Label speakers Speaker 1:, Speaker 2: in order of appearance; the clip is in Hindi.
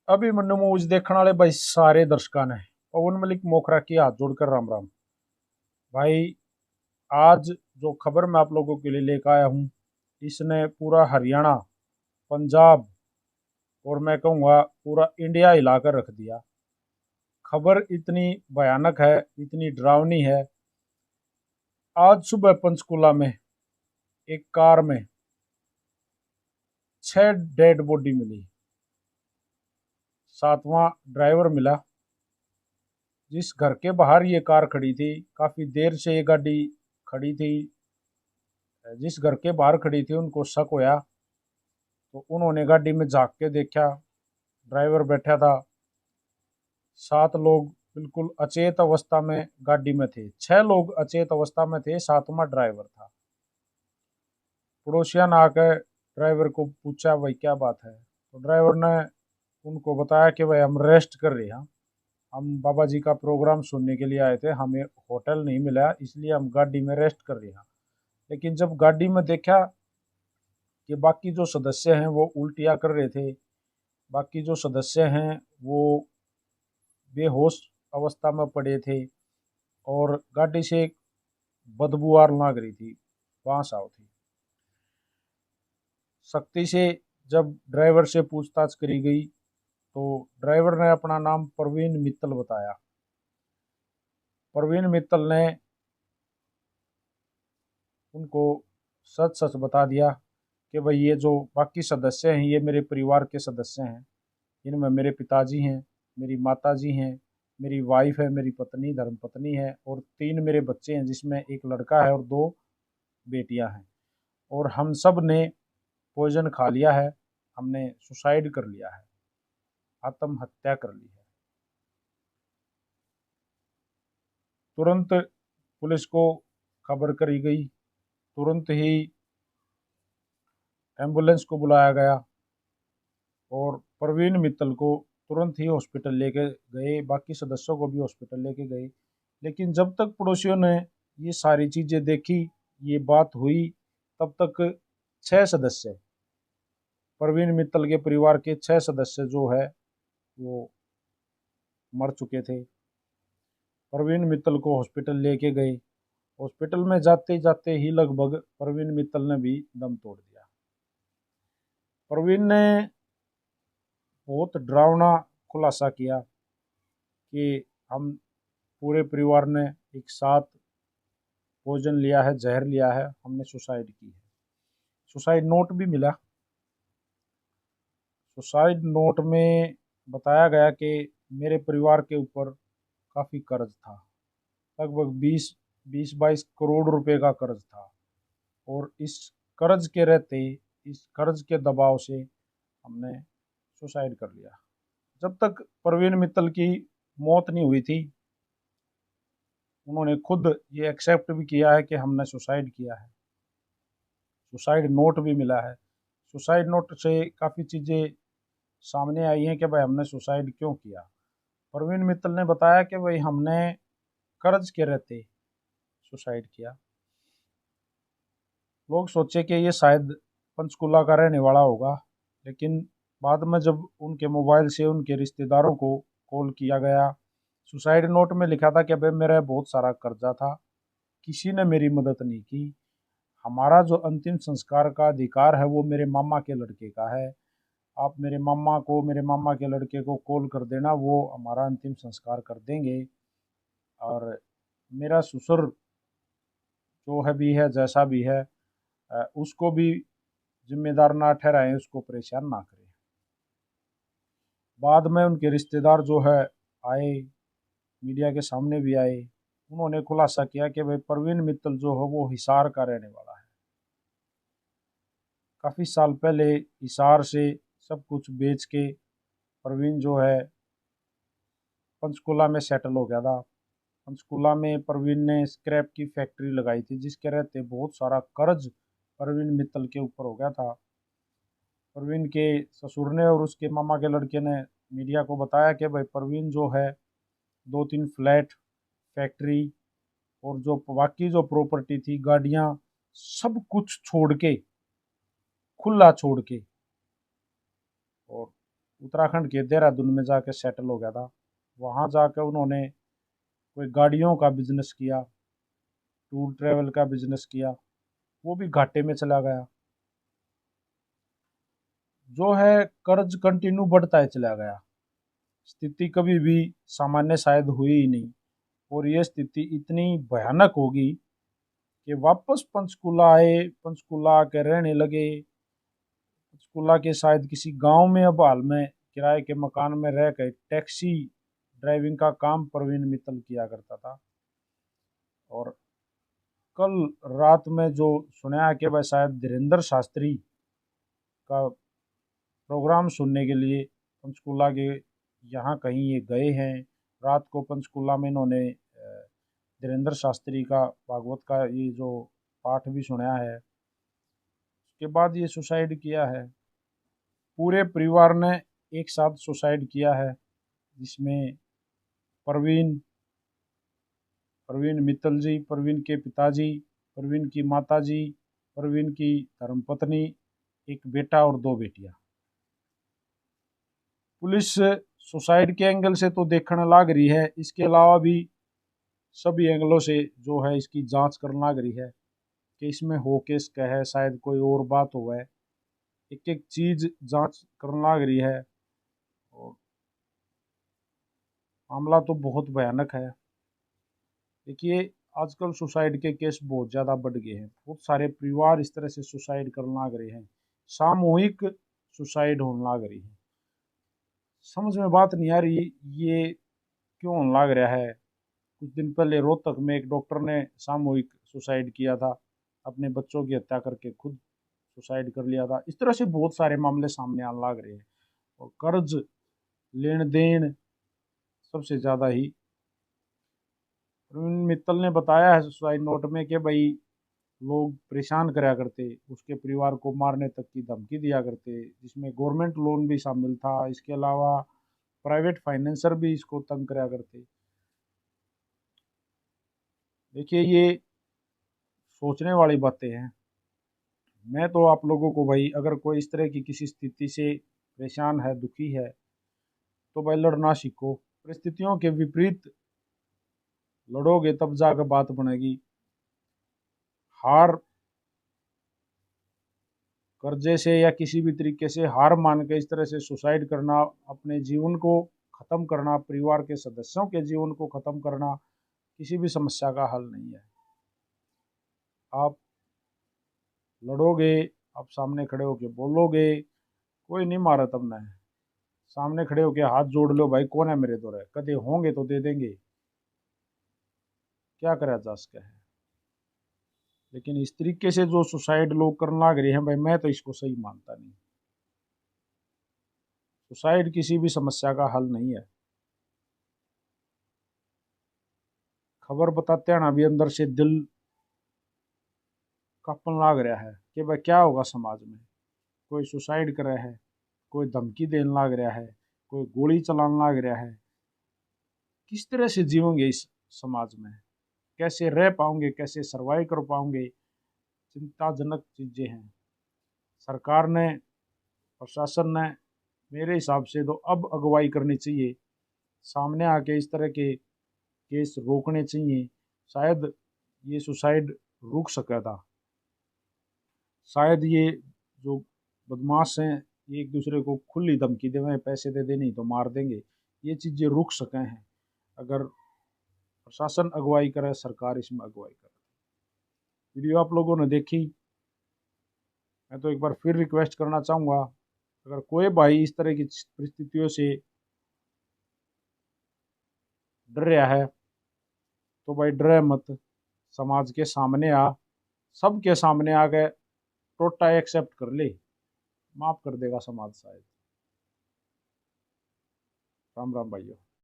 Speaker 1: अभी मन्नू मूवीज देखने वाले भाई सारे दर्शकों ने पवन मलिक मोखरा की हाथ जोड़कर राम राम। भाई आज जो खबर मैं आप लोगों के लिए लेकर आया हूँ, इसने पूरा हरियाणा, पंजाब और मैं कहूँगा पूरा इंडिया हिलाकर रख दिया। खबर इतनी भयानक है, इतनी डरावनी है। आज सुबह पंचकुला में एक कार में 6 डेड बॉडी मिली। 7वां ड्राइवर मिला। जिस घर के बाहर ये कार खड़ी थी, काफी देर से ये गाड़ी खड़ी थी। जिस घर के बाहर खड़ी थी उनको शक होया, तो उन्होंने गाड़ी में झांक के देखा। ड्राइवर बैठा था। 7 लोग बिल्कुल अचेत अवस्था में गाड़ी में थे। 6 लोग अचेत अवस्था में थे, 7वां ड्राइवर था। पड़ोसिया ने आकर ड्राइवर को पूछा, भाई क्या बात है? तो ड्राइवर ने उनको बताया कि भाई हम रेस्ट कर रहे हैं, हम बाबा जी का प्रोग्राम सुनने के लिए आए थे, हमें होटल नहीं मिला इसलिए हम गाड़ी में रेस्ट कर रहे हैं। लेकिन जब गाड़ी में देखा कि बाकी जो सदस्य हैं वो उल्टियाँ कर रहे थे, बाकी जो सदस्य हैं वो बेहोश अवस्था में पड़े थे और गाड़ी से एक बदबू आ लग रही थी, बांस आओ थी। सख्ती से जब ड्राइवर से पूछताछ करी गई तो ड्राइवर ने अपना नाम प्रवीण मित्तल बताया। प्रवीण मित्तल ने उनको सच सच बता दिया कि भाई ये जो बाकी सदस्य हैं ये मेरे परिवार के सदस्य हैं। इनमें मेरे पिताजी हैं, मेरी माताजी हैं, मेरी वाइफ है, मेरी पत्नी धर्मपत्नी है और 3 मेरे बच्चे हैं, जिसमें एक लड़का है और 2 बेटियां हैं। और हम सब ने पॉइजन खा लिया है, हमने सुसाइड कर लिया है, आत्महत्या कर ली है। तुरंत पुलिस को खबर करी गई। तुरंत ही एम्बुलेंस को बुलाया गया और प्रवीण मित्तल को तुरंत ही हॉस्पिटल लेके गए, बाकी सदस्यों को भी हॉस्पिटल लेके गए। लेकिन जब तक पड़ोसियों ने ये सारी चीज़ें देखी, ये बात हुई, तब तक 6 सदस्य, प्रवीण मित्तल के परिवार के 6 सदस्य जो है वो मर चुके थे। प्रवीण मित्तल को हॉस्पिटल लेके गए। हॉस्पिटल में जाते जाते ही लगभग प्रवीण मित्तल ने भी दम तोड़ दिया। प्रवीण ने बहुत डरावना खुलासा किया कि हम पूरे परिवार ने एक साथ भोजन लिया है, जहर लिया है, हमने सुसाइड की है। सुसाइड नोट भी मिला। सुसाइड नोट में बताया गया कि मेरे परिवार के ऊपर काफ़ी कर्ज था, लगभग 20-22 करोड़ रुपए का कर्ज था। और इस कर्ज के रहते, इस कर्ज के दबाव से हमने सुसाइड कर लिया। जब तक प्रवीण मित्तल की मौत नहीं हुई थी, उन्होंने खुद ये एक्सेप्ट भी किया है कि हमने सुसाइड किया है। सुसाइड नोट भी मिला है। सुसाइड नोट से काफ़ी चीज़ें सामने आई हैं कि भाई हमने सुसाइड क्यों किया। प्रवीण मित्तल ने बताया कि भाई हमने कर्ज के रहते सुसाइड किया। लोग सोचे कि ये शायद पंचकुला का रहने वाला होगा, लेकिन बाद में जब उनके मोबाइल से उनके रिश्तेदारों को कॉल किया गया, सुसाइड नोट में लिखा था कि भाई मेरा बहुत सारा कर्जा था, किसी ने मेरी मदद नहीं की, हमारा जो अंतिम संस्कार का अधिकार है वो मेरे मामा के लड़के का है, आप मेरे मामा को, मेरे मामा के लड़के को कॉल कर देना, वो हमारा अंतिम संस्कार कर देंगे। और मेरा ससुर जो है भी है, जैसा भी है, उसको भी जिम्मेदार ना ठहराएं, उसको परेशान ना करें। बाद में उनके रिश्तेदार जो है आए, मीडिया के सामने भी आए, उन्होंने खुलासा किया कि भाई प्रवीण मित्तल जो है वो हिसार का रहने वाला है। काफ़ी साल पहले हिसार से सब कुछ बेच के प्रवीण जो है पंचकुला में सेटल हो गया था। पंचकुला में प्रवीण ने स्क्रैप की फैक्ट्री लगाई थी, जिसके रहते बहुत सारा कर्ज प्रवीण मित्तल के ऊपर हो गया था। प्रवीण के ससुर ने और उसके मामा के लड़के ने मीडिया को बताया कि भाई प्रवीण जो है 2-3 फ्लैट, फैक्ट्री और जो बाकी जो प्रॉपर्टी थी, गाड़ियाँ, सब कुछ छोड़ के, खुला छोड़ के, और उत्तराखंड के देहरादून में जाके सेटल हो गया था। वहाँ जाकर उन्होंने कोई गाड़ियों का बिजनेस किया, टूर ट्रेवल का बिजनेस किया, वो भी घाटे में चला गया। जो है कर्ज कंटिन्यू बढ़ता है चला गया, स्थिति कभी भी सामान्य शायद हुई ही नहीं। और ये स्थिति इतनी भयानक होगी कि वापस पंचकुला आए, पंचकुला आके रहने लगे। पंचकुला के शायद किसी गांव में अब हाल में किराए के मकान में रह कर टैक्सी ड्राइविंग का काम प्रवीण मित्तल किया करता था। और कल रात में जो सुना कि वह शायद धीरेन्द्र शास्त्री का प्रोग्राम सुनने के लिए पंचकुला के यहाँ कहीं ये गए हैं। रात को पंचकुला में इन्होंने धीरेन्द्र शास्त्री का भागवत का ये जो पाठ भी सुना है, उसके बाद ये सुसाइड किया है। पूरे परिवार ने एक साथ सुसाइड किया है, जिसमें प्रवीण मित्तल जी, प्रवीण के पिताजी, प्रवीण की माताजी, प्रवीण की धर्मपत्नी, एक बेटा और दो बेटियां। पुलिस सुसाइड के एंगल से तो देखने लग रही है, इसके अलावा भी सभी एंगलों से जो है इसकी जांच करने लग रही है कि इसमें हो केस क्या है, शायद कोई और बात हो है। एक एक चीज जांच करने लग रही है और मामला तो बहुत भयानक है। देखिए, आजकल सुसाइड के केस बहुत ज़्यादा बढ़ गए हैं, बहुत सारे परिवार इस तरह से सुसाइड करने लग रहे हैं, सामूहिक सुसाइड होने लग रही है। समझ में बात नहीं आ रही ये क्यों होने लग रहा है। कुछ दिन पहले रोहतक में एक डॉक्टर ने सामूहिक सुसाइड किया था, अपने बच्चों की हत्या करके खुद सुसाइड कर लिया था। इस तरह से बहुत सारे मामले सामने आने लग रहे हैं और कर्ज लेन देन सबसे ज़्यादा ही। प्रवीण मित्तल ने बताया है सुसाइड नोट में कि भाई लोग परेशान कराया करते, उसके परिवार को मारने तक की धमकी दिया करते, जिसमें गवर्नमेंट लोन भी शामिल था। इसके अलावा प्राइवेट फाइनेंसर भी इसको तंग कराया करते। देखिए, ये सोचने वाली बातें हैं। मैं तो आप लोगों को भाई, अगर कोई इस तरह की किसी स्थिति से परेशान है, दुखी है, तो भाई लड़ना सीखो। परिस्थितियों के विपरीत लड़ोगे तब जाकर बात बनेगी। हार कर्जे से या किसी भी तरीके से हार मान के इस तरह से सुसाइड करना, अपने जीवन को ख़त्म करना, परिवार के सदस्यों के जीवन को ख़त्म करना किसी भी समस्या का हल नहीं है। आप लड़ोगे, आप सामने खड़े होके बोलोगे, कोई नहीं मारा तब ना है। सामने खड़े होके हाथ जोड़ लो, भाई कौन है मेरे दो, कदे होंगे तो दे देंगे, क्या करा जा सकता है। लेकिन इस तरीके से जो सुसाइड लोग करने लग रहे हैं भाई, मैं तो इसको सही मानता नहीं। सुसाइड किसी भी समस्या का हल नहीं है। खबर बताते हैं ना, अभी अंदर से दिल कांपन लग रहा है कि भाई क्या होगा समाज में। कोई सुसाइड कर रहा है, कोई धमकी देने लग रहा है, कोई गोली चलाने लग रहा है। किस तरह से जीवेंगे इस समाज में, कैसे रह पाओगे, कैसे सरवाइव कर पाओगे। चिंताजनक चीजें हैं। सरकार ने, प्रशासन ने मेरे हिसाब से तो अब अगुवाई करनी चाहिए, सामने आके इस तरह के केस रोकने चाहिए। शायद ये सुसाइड रुक सका था। शायद ये जो बदमाश हैं, ये एक दूसरे को खुली धमकी देवे, पैसे दे दे नहीं तो मार देंगे, ये चीज़ें रुक सके हैं अगर प्रशासन अगुवाई करे, सरकार इसमें अगुवाई करे। वीडियो आप लोगों ने देखी, मैं तो एक बार फिर रिक्वेस्ट करना चाहूँगा, अगर कोई भाई इस तरह की परिस्थितियों से डर रहा है तो भाई डरे मत, समाज के सामने आ, सबके सामने आ गए, टोटा एक्सेप्ट कर ले, माफ कर देगा समाज शायद। राम राम भाइयों।